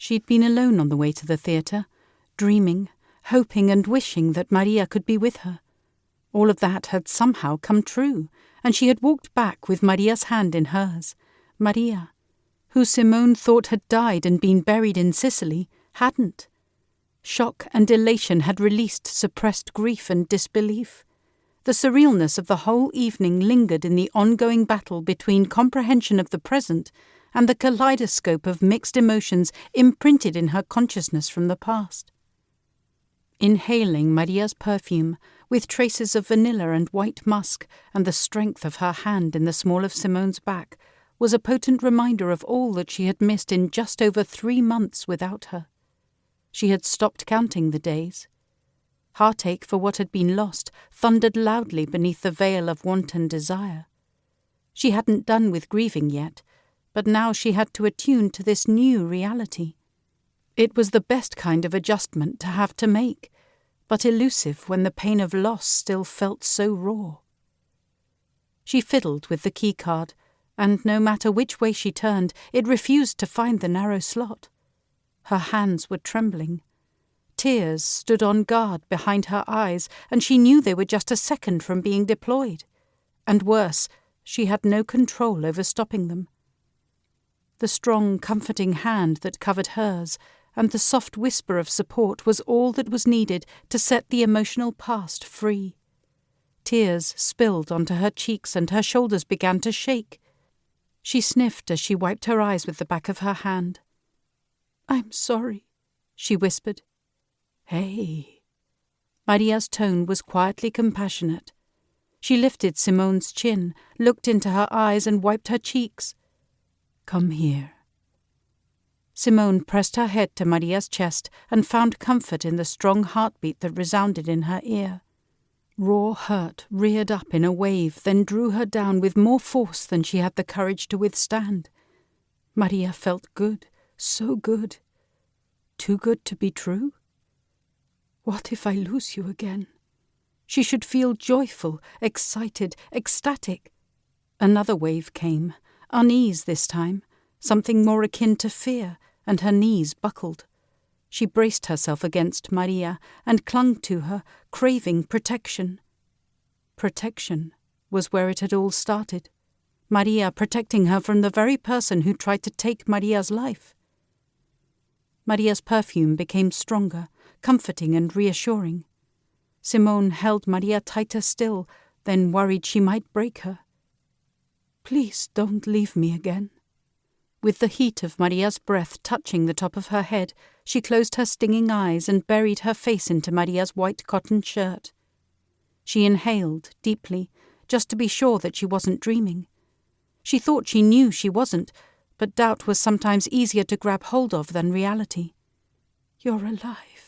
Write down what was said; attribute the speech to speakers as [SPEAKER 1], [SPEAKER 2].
[SPEAKER 1] She'd been alone on the way to the theatre, dreaming, hoping and wishing that Maria could be with her. All of that had somehow come true, and she had walked back with Maria's hand in hers. Maria, who Simone thought had died and been buried in Sicily, hadn't. Shock and elation had released suppressed grief and disbelief. The surrealness of the whole evening lingered in the ongoing battle between comprehension of the present and the kaleidoscope of mixed emotions imprinted in her consciousness from the past. Inhaling Maria's perfume, with traces of vanilla and white musk and the strength of her hand in the small of Simone's back, was a potent reminder of all that she had missed in just over 3 months without her. She had stopped counting the days. Heartache for what had been lost thundered loudly beneath the veil of wanton desire. She hadn't done with grieving yet, but now she had to attune to this new reality. It was the best kind of adjustment to have to make, but elusive when the pain of loss still felt so raw. She fiddled with the keycard, and no matter which way she turned, it refused to find the narrow slot. Her hands were trembling. Tears stood on guard behind her eyes, and she knew they were just a second from being deployed. And worse, she had no control over stopping them. The strong, comforting hand that covered hers and the soft whisper of support was all that was needed to set the emotional past free. Tears spilled onto her cheeks and her shoulders began to shake. She sniffed as she wiped her eyes with the back of her hand. "I'm sorry," she whispered. "Hey." Maria's tone was quietly compassionate. She lifted Simone's chin, looked into her eyes and wiped her cheeks. "Come here." Simone pressed her head to Maria's chest and found comfort in the strong heartbeat that resounded in her ear. Raw hurt reared up in a wave, then drew her down with more force than she had the courage to withstand. Maria felt good, so good. Too good to be true? What if I lose you again? She should feel joyful, excited, ecstatic. Another wave came, unease this time, something more akin to fear, and her knees buckled. She braced herself against Maria and clung to her, craving protection. Protection was where it had all started. Maria protecting her from the very person who tried to take Maria's life. Maria's perfume became stronger, comforting and reassuring. Simone held Maria tighter still, then worried she might break her. "Please don't leave me again." With the heat of Maria's breath touching the top of her head, she closed her stinging eyes and buried her face into Maria's white cotton shirt. She inhaled deeply, just to be sure that she wasn't dreaming. She thought she knew she wasn't, but doubt was sometimes easier to grab hold of than reality. "You're alive,"